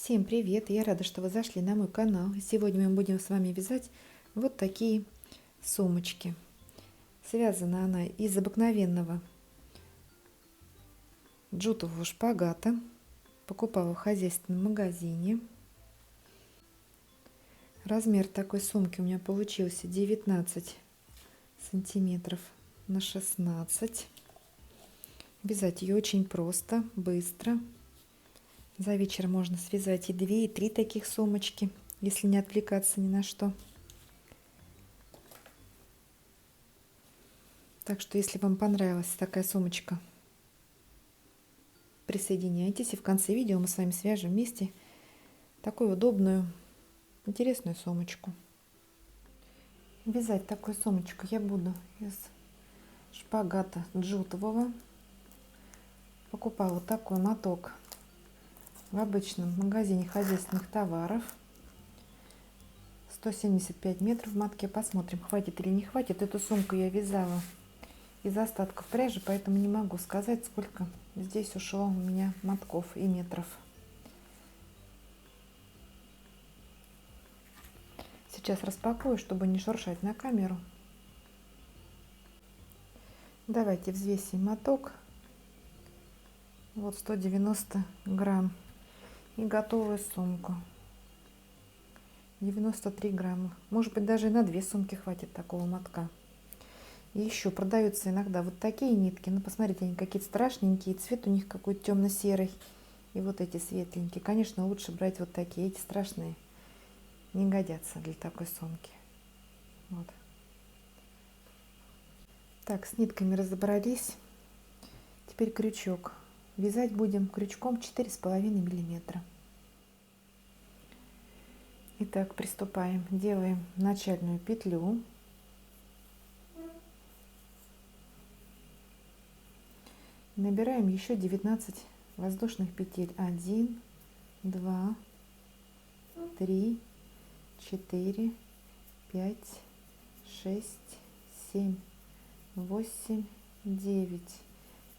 Всем привет! Я рада, что вы зашли на мой канал. Сегодня мы будем с вами вязать вот такие сумочки. Связана она из обыкновенного джутового шпагата. Покупала в хозяйственном магазине. Размер такой сумки у меня получился 19 сантиметров на 16. Вязать ее очень просто, быстро. За вечер можно связать и 2, и 3 таких сумочки, если не отвлекаться ни на что. Так что, если вам понравилась такая сумочка, присоединяйтесь, и в конце видео мы с вами свяжем вместе такую удобную, интересную сумочку. Вязать такую сумочку я буду из шпагата джутового. Покупала вот такой моток в обычном магазине хозяйственных товаров. 175 метров в мотке. Посмотрим, хватит или не хватит. Эту сумку я вязала из остатков пряжи, поэтому не могу сказать, сколько здесь ушло у меня мотков и метров. Сейчас распакую, чтобы не шуршать на камеру. Давайте взвесим моток. Вот 190 грамм. И готовую сумку. 93 грамма. Может быть, даже и на 2 сумки хватит такого мотка. И еще продаются иногда вот такие нитки. Ну, посмотрите, они какие-то страшненькие. Цвет у них какой-то темно-серый. И вот эти светленькие. Конечно, лучше брать вот такие. Эти страшные не годятся для такой сумки. Вот. Так, с нитками разобрались. Теперь крючок. Вязать будем крючком 4,5 миллиметра. Итак, приступаем. Делаем начальную петлю. Набираем еще 19 воздушных петель. 1, 2, 3, 4, 5, 6, 7, 8, 9,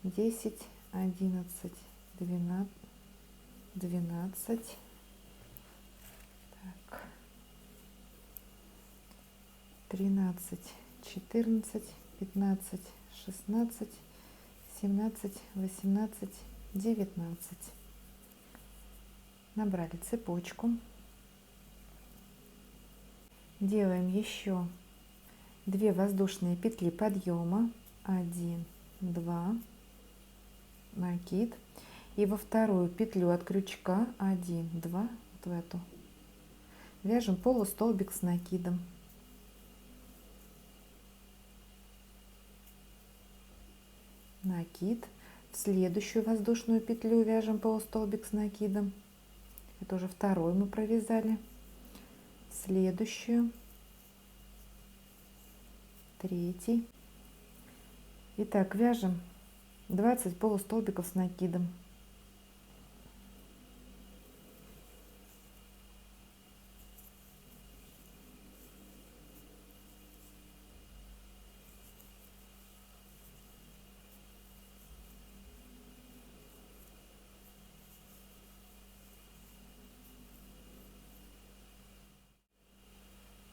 10, 11, 12, так, 13, 14, 15, 16, 17, 18, 19. Набрали цепочку. Делаем еще 2 воздушные петли подъема. 1, 2, накид. И во вторую петлю от крючка 1, 2, вот в эту, вяжем полустолбик с накидом. Накид. В следующую воздушную петлю вяжем полустолбик с накидом. Это уже второй мы провязали. Следующую, третий. Итак, вяжем 20 полустолбиков с накидом.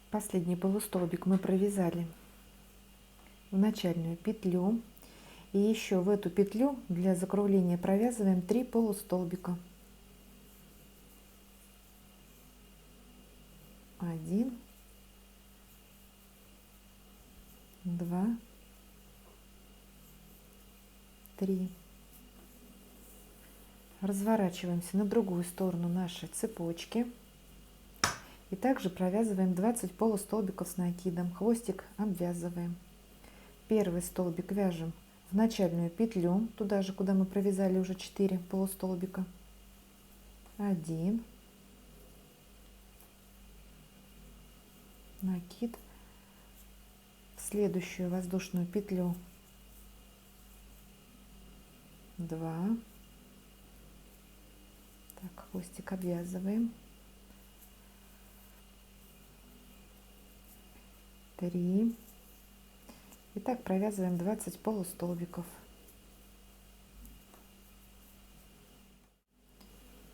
Последний полустолбик мы провязали в начальную петлю. И еще в эту петлю для закругления провязываем 3 полустолбика. 1, 2, 3. Разворачиваемся на другую сторону нашей цепочки. И также провязываем 20 полустолбиков с накидом. Хвостик обвязываем. Первый столбик вяжем в начальную петлю, туда же, куда мы провязали уже 4 полустолбика. 1, накид. В следующую воздушную петлю 2. Так, хвостик обвязываем. 3. И так провязываем 20 полустолбиков.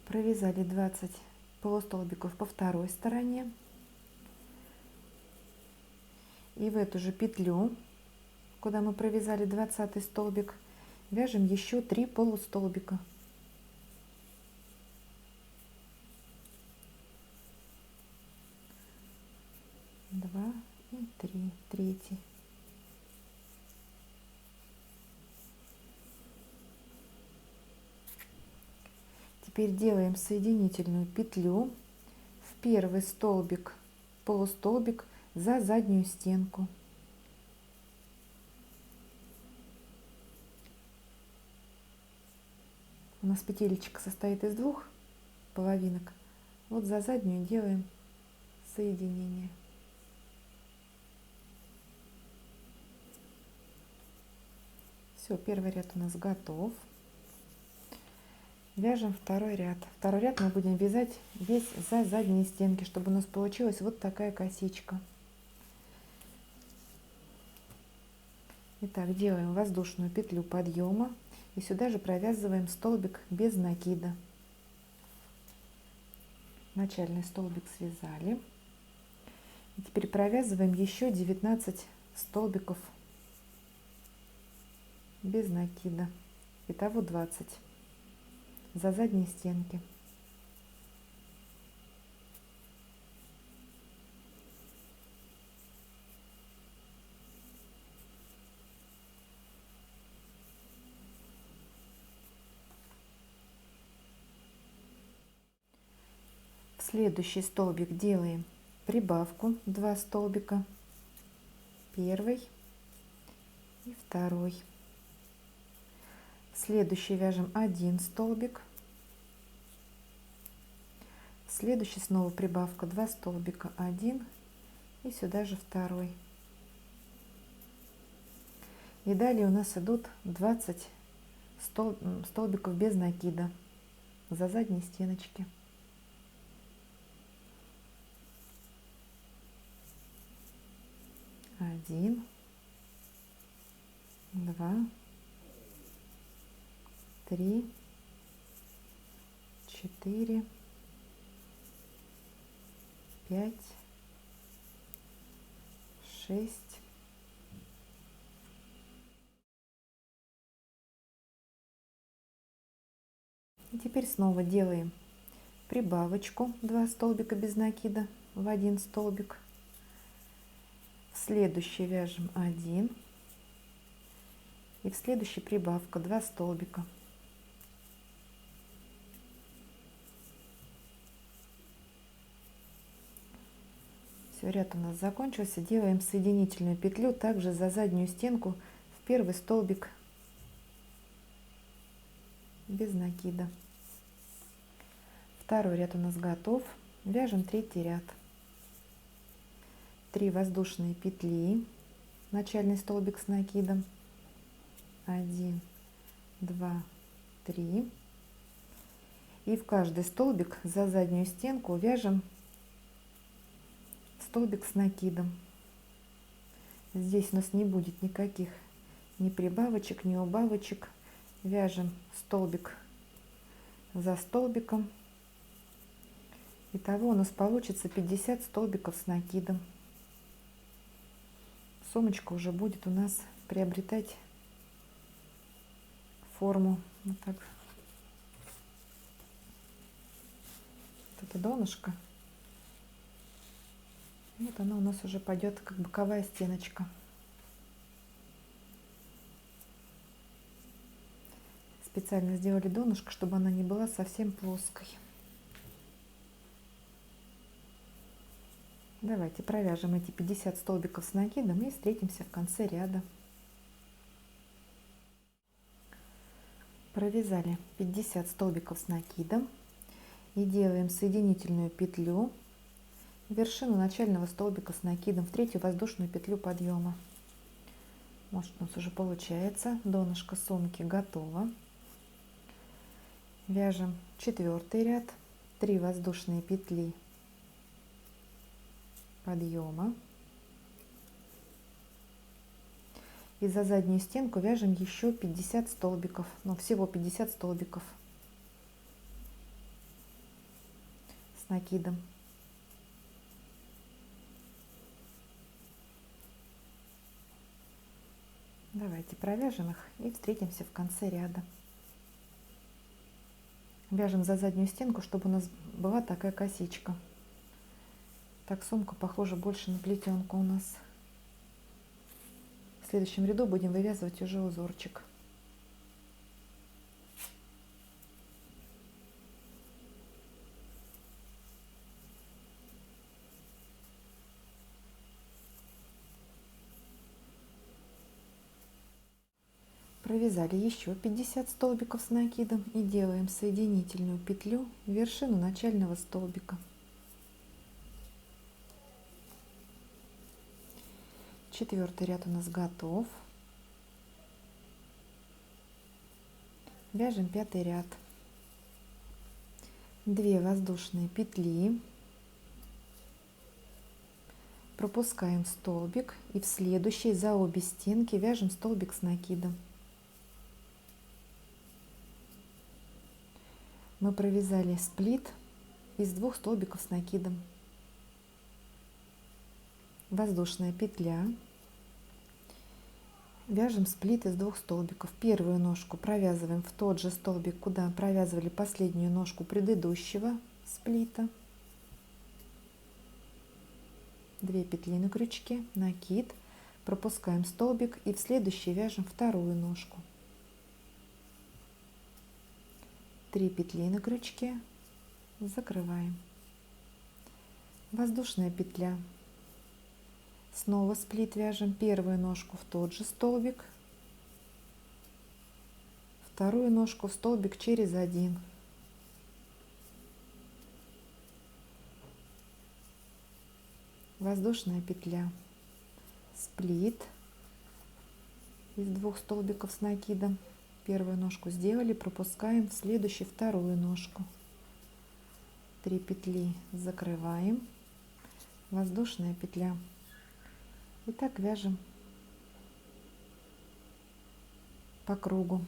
Провязали 20 полустолбиков по второй стороне. И в эту же петлю, куда мы провязали 20 столбик, вяжем еще 3 полустолбика. 2 и 3, третий. Теперь делаем соединительную петлю в первый столбик, полустолбик за заднюю стенку. У нас петелечка состоит из 2 половинок. Вот за заднюю делаем соединение. Все, первый ряд у нас готов. Вяжем второй ряд. Второй ряд мы будем вязать весь за задние стенки, чтобы у нас получилась вот такая косичка. Итак, делаем воздушную петлю подъема и сюда же провязываем столбик без накида. Начальный столбик связали. И теперь провязываем еще 19 столбиков без накида. Итого 20 за задние стенки. В следующий столбик делаем прибавку 2 столбика, первый и второй. В следующий вяжем 1 столбик, в следующий снова прибавка 2 столбика, 1 и сюда же второй. И далее у нас идут 20 столбиков без накида за задние стеночки. 1, 2, 3, 4, 5, 6, 7. И теперь снова делаем прибавочку 2 столбика без накида в 1 столбик. В следующий вяжем 1 и в следующий прибавка 2 столбика. Все, ряд у нас закончился. Делаем соединительную петлю также за заднюю стенку в первый столбик без накида. Второй ряд у нас готов. Вяжем третий ряд. 3 воздушные петли, начальный столбик с накидом, 1, 2, 3, и в каждый столбик за заднюю стенку вяжем столбик с накидом. Здесь у нас не будет никаких ни прибавочек, ни убавочек. Вяжем столбик за столбиком. Итого у нас получится 50 столбиков с накидом. Сумочка уже будет у нас приобретать форму. Вот так. Вот это донышко. Вот она у нас уже пойдет как боковая стеночка. Специально сделали донышко, чтобы она не была совсем плоской. Давайте провяжем эти 50 столбиков с накидом и встретимся в конце ряда. Провязали 50 столбиков с накидом и делаем соединительную петлю в вершину начального столбика с накидом в третью воздушную петлю подъема. Может, у нас уже получается. Донышко сумки готово. Вяжем четвертый ряд, 3 воздушные петли подъема. И за заднюю стенку вяжем еще 50 столбиков, ну всего 50 столбиков. с накидом. Давайте провяжем их и встретимся в конце ряда. Вяжем за заднюю стенку, чтобы у нас была такая косичка. Так сумка похожа больше на плетенку у нас. В следующем ряду будем вывязывать уже узорчик. Провязали еще 50 столбиков с накидом и делаем соединительную петлю в вершину начального столбика. Четвертый ряд у нас готов. Вяжем пятый ряд. 2 воздушные петли, пропускаем столбик и в следующий за обе стенки вяжем столбик с накидом. Мы провязали сплит из 2 столбиков с накидом. Воздушная петля, вяжем сплит из 2 столбиков. Первую ножку провязываем в тот же столбик, куда провязывали последнюю ножку предыдущего сплита. 2 петли на крючке, накид, пропускаем столбик и в следующий вяжем вторую ножку. 3 петли на крючке, закрываем. Воздушная петля, снова сплит, вяжем первую ножку в тот же столбик, вторую ножку в столбик через один. Воздушная петля, сплит из 2 столбиков с накидом. Первую ножку сделали, пропускаем в следующий вторую ножку. 3 петли, закрываем. Воздушная петля. И так вяжем по кругу.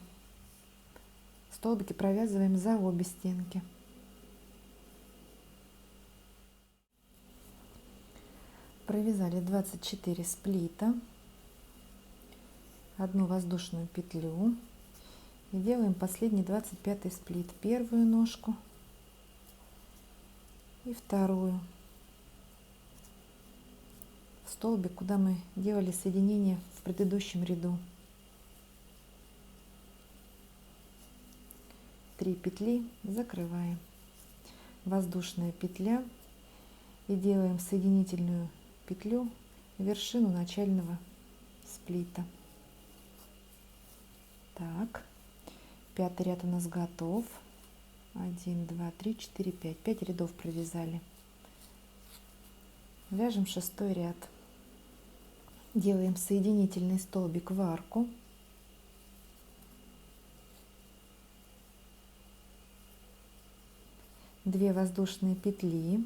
Столбики провязываем за обе стенки. Провязали 24 сплита, 1 воздушную петлю и делаем последний 25 сплит. Первую ножку и вторую в столбик, куда мы делали соединение в предыдущем ряду. 3 петли, закрываем. Воздушная петля и делаем соединительную петлю в вершину начального сплита. Так, пятый ряд у нас готов. 1, 2, 3, 4, 5. 5 рядов провязали. Вяжем 6-й ряд. Делаем соединительный столбик в арку. Две воздушные петли.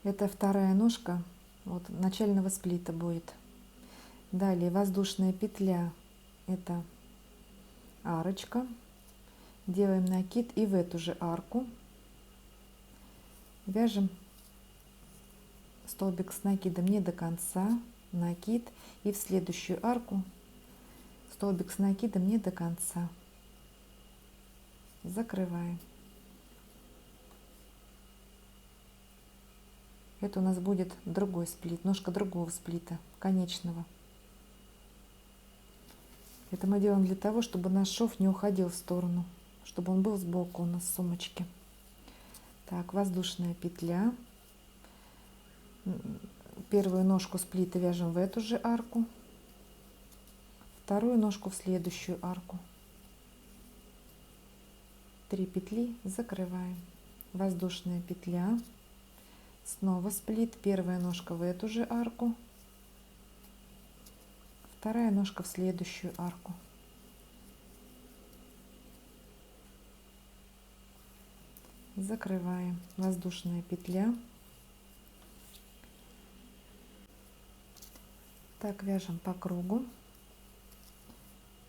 Это вторая ножка вот начального сплита будет. Далее воздушная петля, это арочка. Делаем накид и в эту же арку вяжем столбик с накидом не до конца, накид, и в следующую арку столбик с накидом не до конца. Закрываем. Это у нас будет другой сплит, ножка другого сплита, конечного. Это мы делаем для того, чтобы наш шов не уходил в сторону, чтобы он был сбоку у нас в сумочке. Так, воздушная петля. Первую ножку сплита вяжем в эту же арку, вторую ножку в следующую арку. 3 петли, закрываем. Воздушная петля. Снова сплит, первая ножка в эту же арку, вторая ножка в следующую арку. Закрываем. Воздушная петля. Так вяжем по кругу.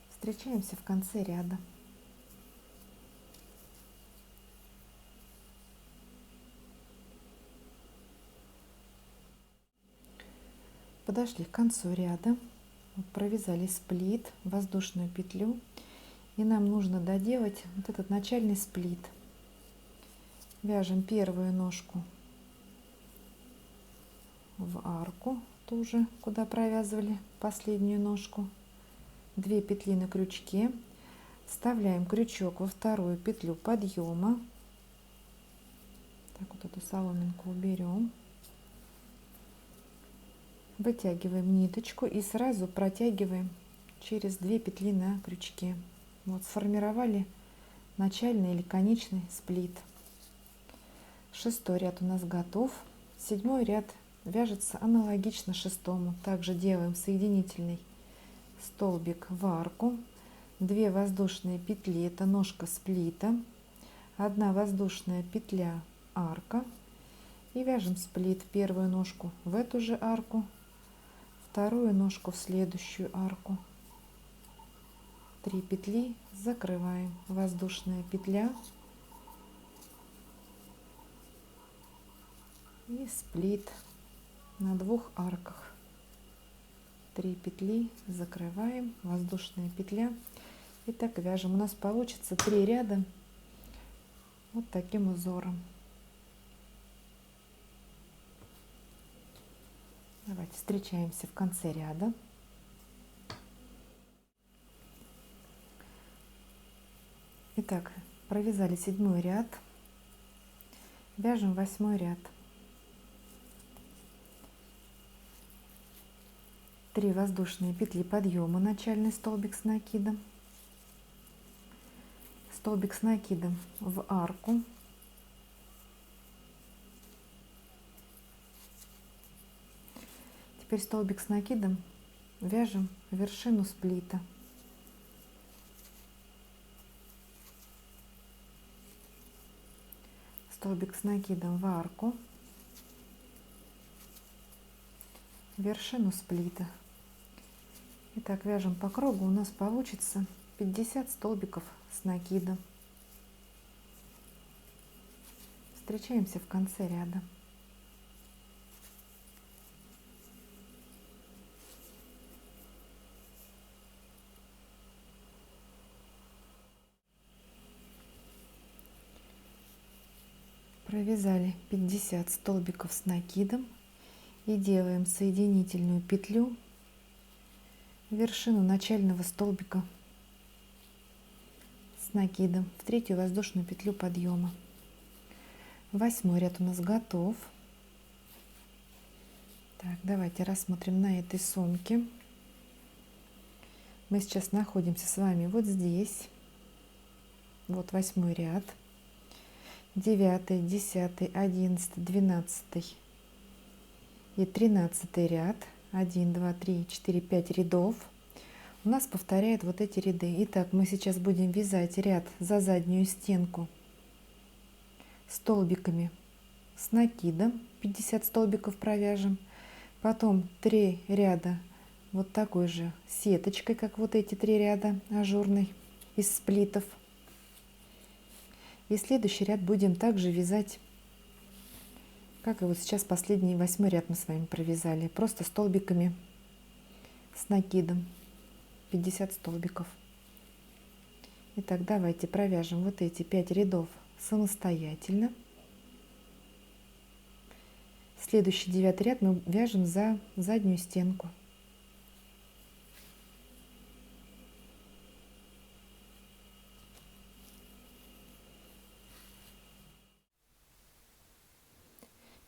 Встречаемся в конце ряда. подошли к концу ряда. Вот провязали сплит, воздушную петлю. И нам нужно доделать вот этот начальный сплит. Вяжем первую ножку в арку, ту же, куда провязывали последнюю ножку. 2 петли на крючке. Вставляем крючок во вторую петлю подъема. Так, вот эту соломинку уберем. Вытягиваем ниточку и сразу протягиваем через 2 петли на крючке. Вот сформировали начальный или конечный сплит. 6-й ряд у нас готов. 7-й ряд вяжется аналогично 6-му. Также делаем соединительный столбик в арку, 2 воздушные петли, это ножка сплита, 1 воздушная петля, арка, и вяжем сплит. Первую ножку в эту же арку, вторую ножку в следующую арку. 3 петли, закрываем, воздушная петля и сплит на 2 арках. 3 петли, закрываем, воздушная петля. И так вяжем. У нас получится 3 ряда вот таким узором. Давайте встречаемся в конце ряда. Итак, провязали 7-й ряд, вяжем 8-й ряд. 3 воздушные петли подъема, начальный столбик с накидом, столбик с накидом в арку, теперь столбик с накидом вяжем вершину сплита, столбик с накидом в арку, вершину сплита. Итак, вяжем по кругу, у нас получится 50 столбиков с накидом. Встречаемся в конце ряда. Провязали 50 столбиков с накидом и делаем соединительную петлю в вершину начального столбика с накидом в 3-ю воздушную петлю подъема. 8-й ряд у нас готов. Так, давайте рассмотрим на этой сумке. Мы сейчас находимся с вами вот здесь. Вот 8-й ряд. 9, 10, 11, 12 и 13 ряд. 1, 2, 3, 4, 5 рядов. У нас повторяет вот эти ряды. Итак, мы сейчас будем вязать ряд за заднюю стенку столбиками с накидом. 50 столбиков провяжем. Потом 3 ряда вот такой же сеточкой, как вот эти 3 ряда ажурной из сплитов. И следующий ряд будем также вязать, как и вот сейчас последний 8-й ряд мы с вами провязали, просто столбиками с накидом, 50 столбиков. Итак, давайте провяжем вот эти 5 рядов самостоятельно. Следующий 9-й ряд мы вяжем за заднюю стенку.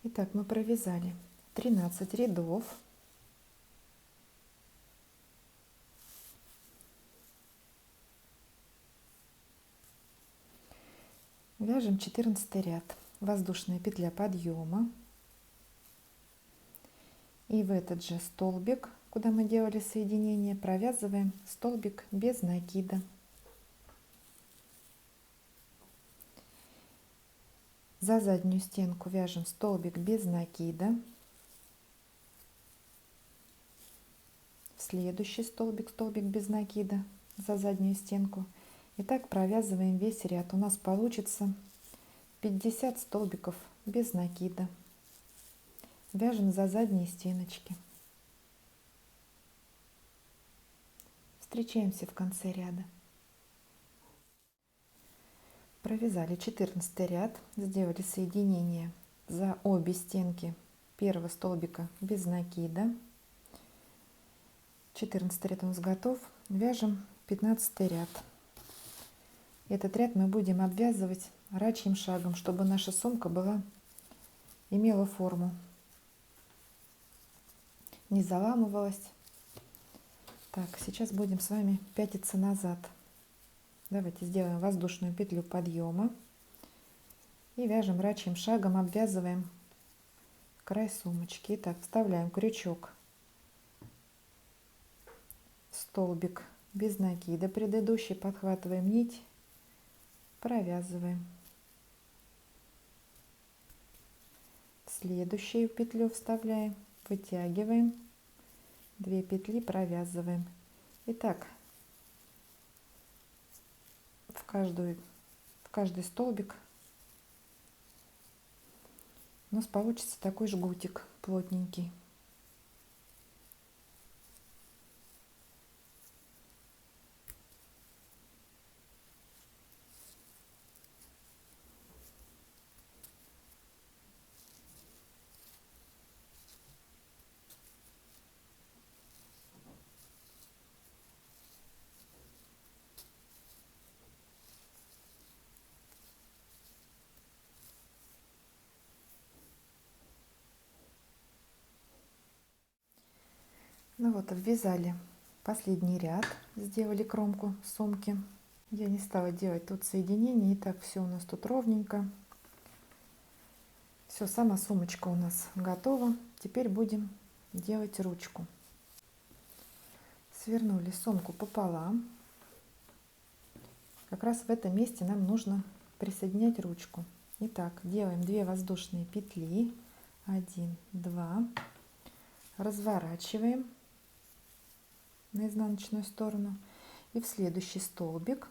Итак, мы провязали 13 рядов. Вяжем 14 ряд. Воздушная петля подъема. И в этот же столбик, куда мы делали соединение, провязываем столбик без накида. За заднюю стенку вяжем столбик без накида. В следующий столбик, столбик без накида за заднюю стенку. И так провязываем весь ряд. У нас получится 50 столбиков без накида. Вяжем за задние стеночки. Встречаемся в конце ряда. Провязали 14 ряд, сделали соединение за обе стенки первого столбика без накида. 14 ряд у нас готов. Вяжем 15 ряд. Этот ряд мы будем обвязывать рачьим шагом, чтобы наша сумка имела форму, не заламывалась. Так, сейчас будем с вами пятиться назад. Давайте сделаем воздушную петлю подъема и вяжем рачьим шагом, обвязываем край сумочки. Итак, вставляем крючок в столбик без накида предыдущий, подхватываем нить, провязываем. В следующую петлю вставляем, вытягиваем, 2 петли, провязываем. Итак, в каждый столбик у нас получится такой жгутик плотненький. Ну вот, обвязали последний ряд, сделали кромку сумки. Я не стала делать тут соединение, и так все у нас тут ровненько. Все, сама сумочка у нас готова. Теперь будем делать ручку. Свернули сумку пополам. Как раз в этом месте нам нужно присоединять ручку. Итак, делаем 2 воздушные петли, 1, 2, разворачиваем на изнаночную сторону и в следующий столбик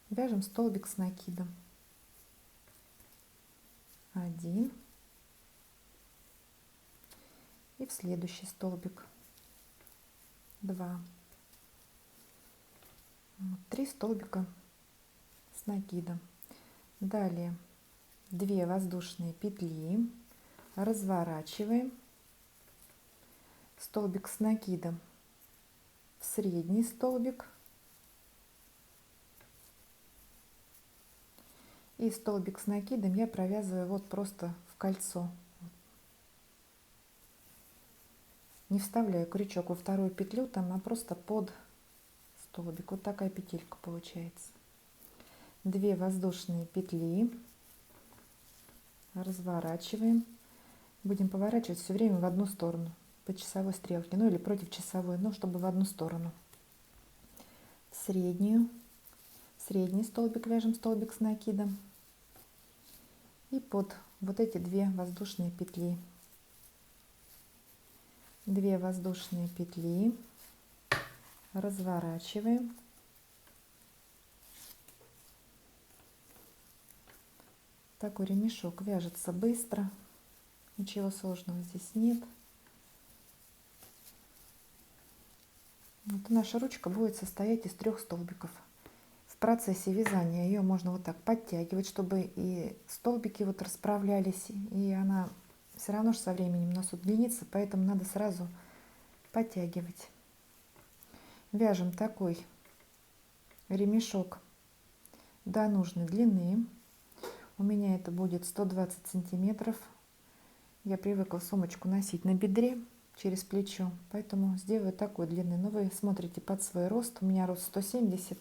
вяжем столбик с накидом. 1 и в следующий столбик 2. 3 столбика с накидом. Далее 2 воздушные петли, разворачиваем, столбик с накидом в средний столбик и столбик с накидом я провязываю вот просто в кольцо, не вставляю крючок во вторую петлю там, а просто под столбик. Вот такая петелька получается. 2 воздушные петли, разворачиваем, будем поворачивать все время в одну сторону по часовой стрелке, ну или против часовой, но чтобы в одну сторону. В средний столбик вяжем столбик с накидом и под вот эти 2 воздушные петли. 2 воздушные петли, разворачиваем, такой ремешок вяжется быстро, ничего сложного здесь нет. Вот наша ручка будет состоять из 3 столбиков. В процессе вязания ее можно вот так подтягивать, чтобы и столбики вот расправлялись, и она все равно же со временем у нас удлинится, поэтому надо сразу подтягивать. Вяжем такой ремешок до нужной длины. У меня это будет 120 сантиметров. Я привыкла сумочку носить на бедре через плечо, поэтому сделаю такой длины. Но вы смотрите под свой рост. У меня рост 170.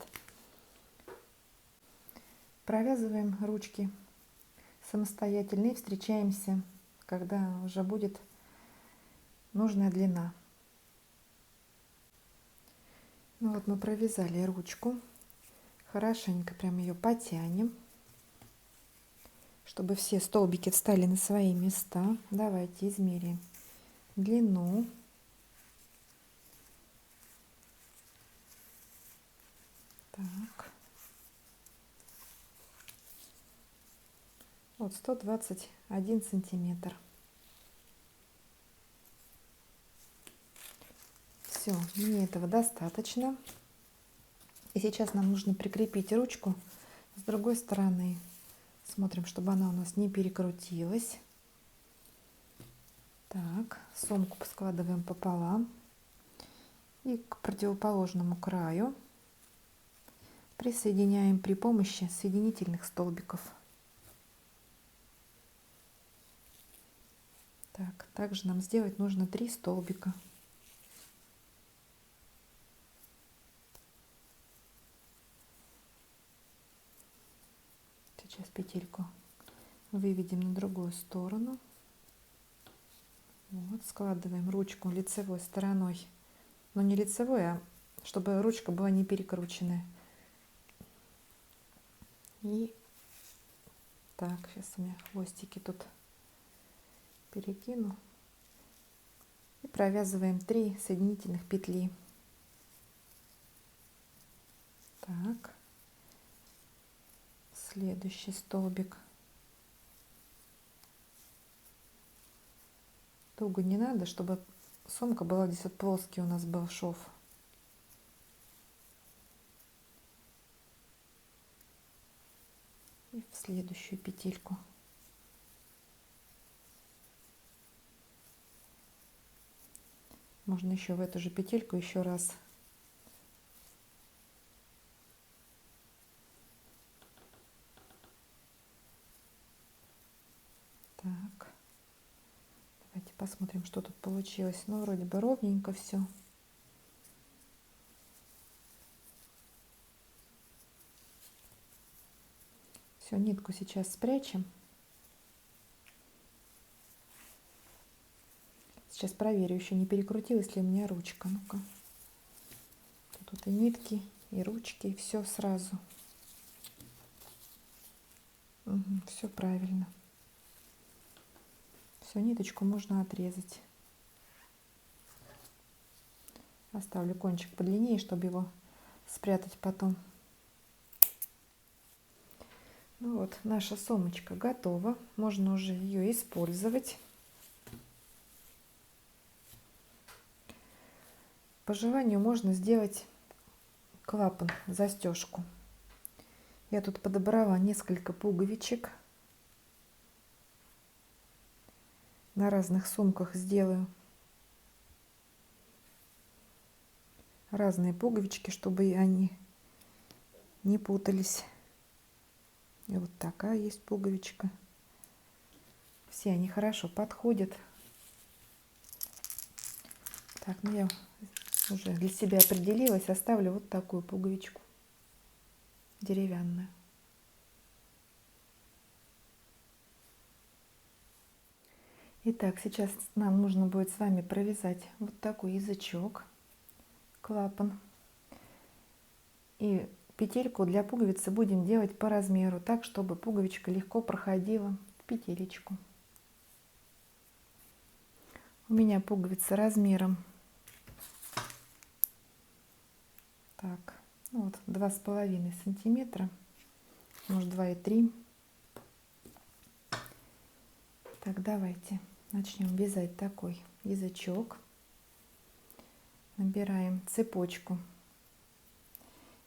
Провязываем ручки самостоятельно и встречаемся, когда уже будет нужная длина. Ну вот мы провязали ручку. Хорошенько прям ее потянем, чтобы все столбики встали на свои места. Давайте измерим длину. Так. Вот 121 сантиметр. Все, мне этого достаточно. И сейчас нам нужно прикрепить ручку с другой стороны. Смотрим, чтобы она у нас не перекрутилась. Так, сумку складываем пополам. И к противоположному краю присоединяем при помощи соединительных столбиков. Так, также нам сделать нужно 3 столбика. Сейчас петельку выведем на другую сторону. Вот, складываем ручку лицевой стороной, но не лицевой, а чтобы ручка была не перекрученная. И так, сейчас у меня хвостики тут перекину. И провязываем 3 соединительных петли. Так, следующий столбик. Долго не надо, чтобы сумка была здесь вот плоский у нас был шов. И в следующую петельку. Можно еще в эту же петельку еще раз. Так. Давайте посмотрим, что тут получилось. Ну, вроде бы ровненько все. Все, нитку сейчас спрячем. Сейчас проверю, еще не перекрутилась ли у меня ручка. Ну-ка. Тут и нитки, и ручки, и все сразу. Угу, все правильно. Все, ниточку можно отрезать. Оставлю кончик подлиннее, чтобы его спрятать потом. Ну вот, наша сумочка готова. Можно уже ее использовать. По желанию можно сделать клапан, застежку. Я тут подобрала несколько пуговичек. На разных сумках сделаю разные пуговички, чтобы они не путались. И вот такая есть пуговичка. Все они хорошо подходят. Так, ну я уже для себя определилась. Оставлю вот такую пуговичку деревянную. Итак, сейчас нам нужно будет с вами провязать вот такой язычок, клапан. И петельку для пуговицы будем делать по размеру, так, чтобы пуговичка легко проходила в петелечку. У меня пуговица размером так, ну вот 2,5 сантиметра, может 2,3. Так, давайте начнем вязать такой язычок. Набираем цепочку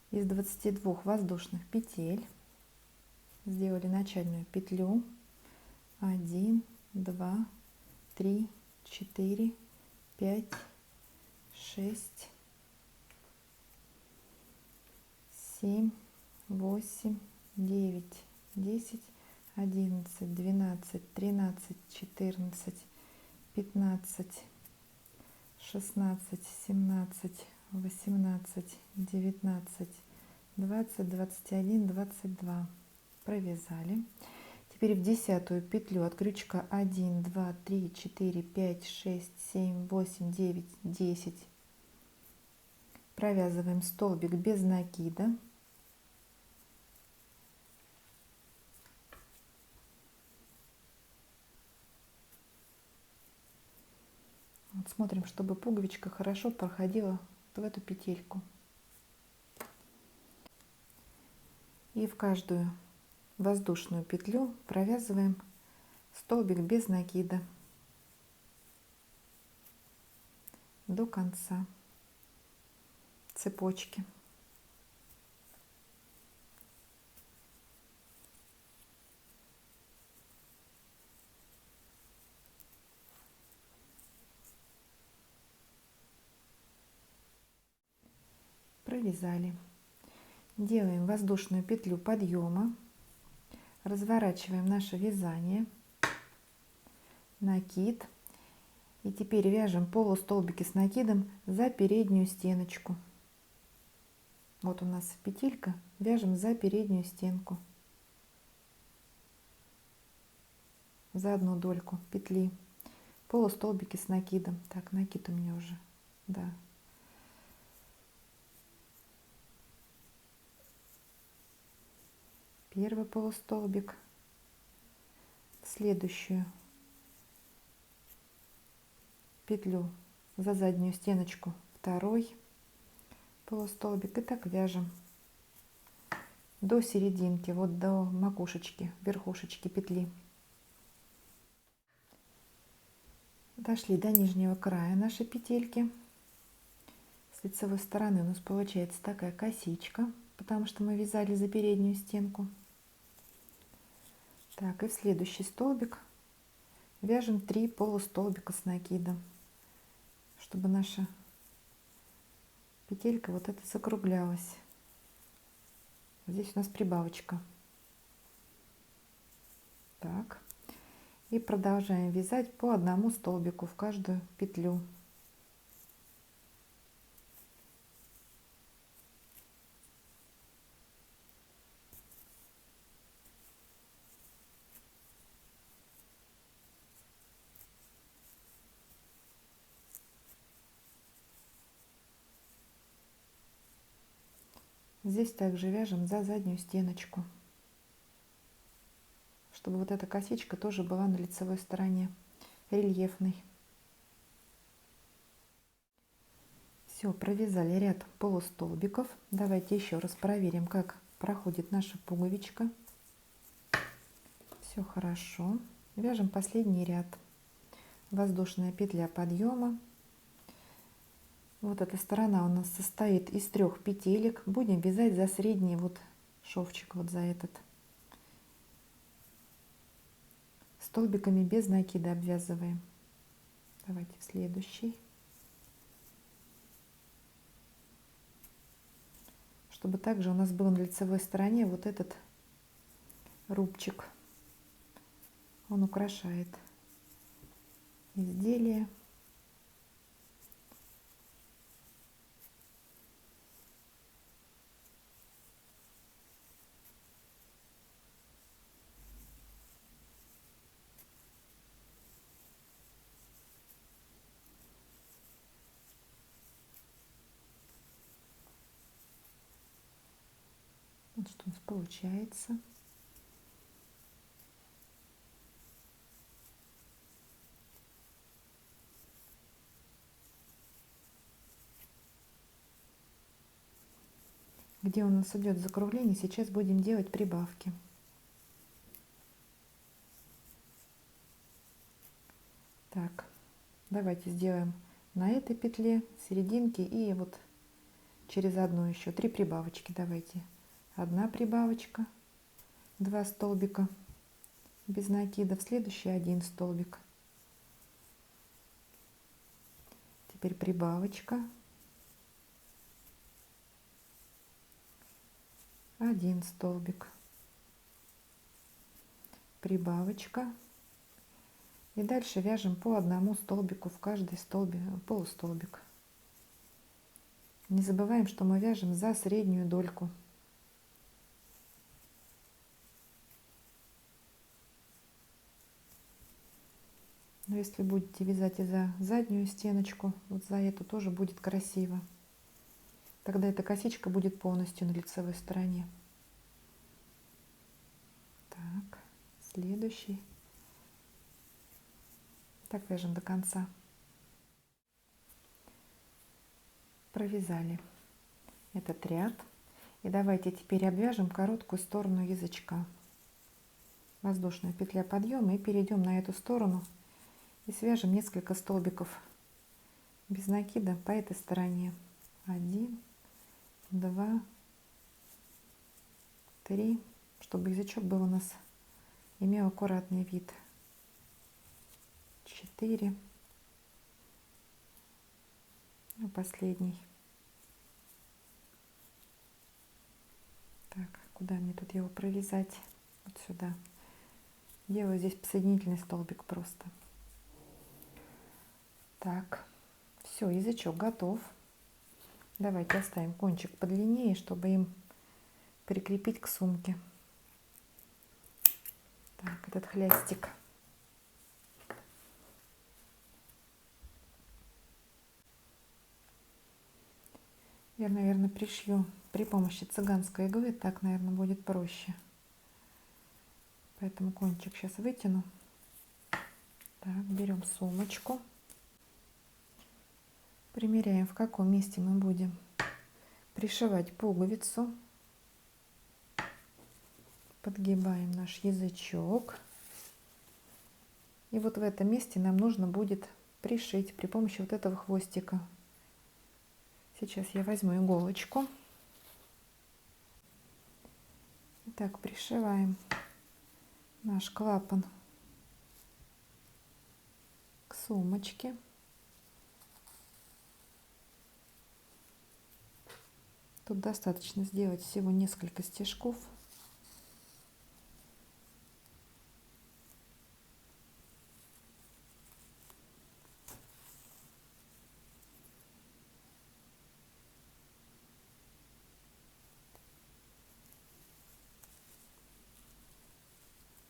из 22 воздушных петель. Сделали начальную петлю. 1, 2, 3, 4, 5, 6, 7, 8, 9, 10, 11, 12, 13, 14, 15, 16, 17, 18, 19, 20, 21, 22. Провязали. Теперь в 10-ю петлю от крючка 1, 2, 3, 4, 5, 6, 7, 8, 9, 10. Провязываем столбик без накида. Вот смотрим, чтобы пуговичка хорошо проходила в эту петельку. И в каждую воздушную петлю провязываем столбик без накида до конца. цепочки. Провязали. Делаем воздушную петлю подъема, разворачиваем наше вязание, накид, и теперь вяжем полустолбики с накидом за переднюю стеночку. Вот у нас петелька, вяжем за переднюю стенку, за одну дольку петли, полустолбики с накидом. Так, накид у меня уже, да. Первый полустолбик, следующую петлю за заднюю стеночку, второй полустолбик, и так вяжем до серединки, вот до макушечки, верхушечки петли. Дошли до нижнего края нашей петельки. С лицевой стороны у нас получается такая косичка, потому что мы вязали за переднюю стенку. Так, и в следующий столбик вяжем 3 полустолбика с накидом, чтобы наша петелька вот эта закруглялась. Здесь у нас прибавочка. Так, и продолжаем вязать по одному столбику в каждую петлю. Здесь также вяжем за заднюю стеночку, чтобы вот эта косичка тоже была на лицевой стороне, рельефной. Все, провязали ряд полустолбиков. Давайте еще раз проверим, как проходит наша пуговичка. Все хорошо. Вяжем последний ряд. Воздушная петля подъема. Вот эта сторона у нас состоит из 3 петелек. Будем вязать за средний вот шовчик, вот за этот. Столбиками без накида обвязываем. Давайте в следующий. Чтобы также у нас был на лицевой стороне вот этот рубчик. Он украшает изделие. Вот что у нас получается. Где у нас идет закругление, сейчас будем делать прибавки. Так, давайте сделаем на этой петле, серединке и вот через одну еще 3 прибавочки. Давайте. 1 прибавочка, 2 столбика без накида, в следующий 1 столбик. Теперь прибавочка, 1 столбик, прибавочка, и дальше вяжем по одному столбику в каждый столбик, полустолбик. Не забываем, что мы вяжем за среднюю дольку. Но если будете вязать и за заднюю стеночку, вот за эту тоже будет красиво. Тогда эта косичка будет полностью на лицевой стороне. Так, следующий. Так вяжем до конца. Провязали этот ряд. И давайте теперь обвяжем короткую сторону язычка. Воздушная петля подъема, и перейдем на эту сторону и свяжем несколько столбиков без накида по этой стороне. 1, 2, 3, чтобы язычок был у нас, имел аккуратный вид. 4. И последний. Так, куда мне тут его провязать? Вот сюда. Делаю здесь соединительный столбик просто. Так, все, язычок готов. Давайте оставим кончик подлиннее, чтобы им прикрепить к сумке. Так, этот хлястик. Я, наверное, пришью при помощи цыганской иглы. Так, наверное, будет проще. Поэтому кончик сейчас вытяну. Так, берем сумочку. Примеряем, в каком месте мы будем пришивать пуговицу. Подгибаем наш язычок. И вот в этом месте нам нужно будет пришить при помощи вот этого хвостика. Сейчас я возьму иголочку. Итак, пришиваем наш клапан к сумочке. Тут достаточно сделать всего несколько стежков.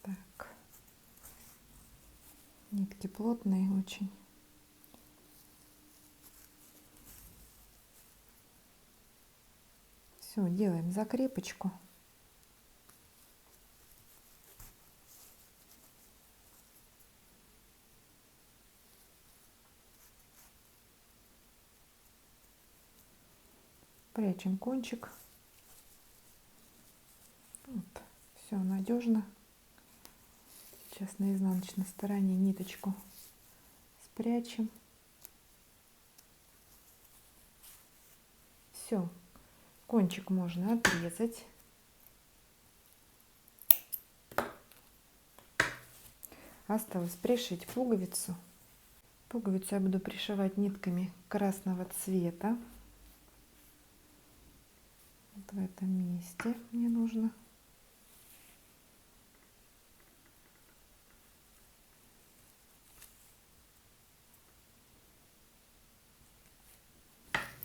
Так. Нитки плотные очень. Все, делаем закрепочку. Прячем кончик. Вот. Все надежно. Сейчас на изнаночной стороне ниточку спрячем. Все, кончик можно отрезать. Осталось пришить пуговицу. Пуговицу я буду пришивать нитками красного цвета. Вот в этом месте мне нужно.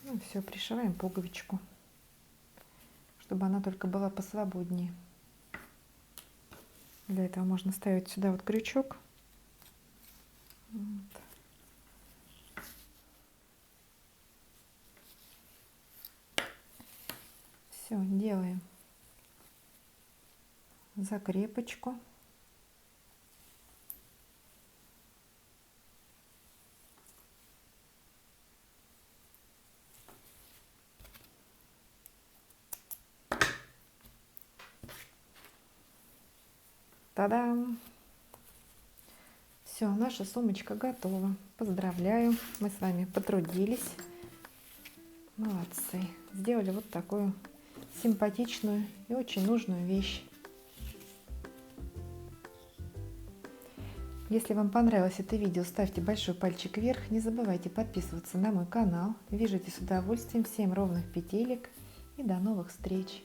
Ну, все, пришиваем пуговичку, чтобы она только была посвободнее. Для этого можно ставить сюда вот крючок. Вот. Все, делаем закрепочку. Та-дам! Все, наша сумочка готова. Поздравляю, мы с вами потрудились. Молодцы. Сделали вот такую симпатичную и очень нужную вещь. Если вам понравилось это видео, ставьте большой пальчик вверх. Не забывайте подписываться на мой канал. Вяжите с удовольствием. Всем ровных петелек и до новых встреч!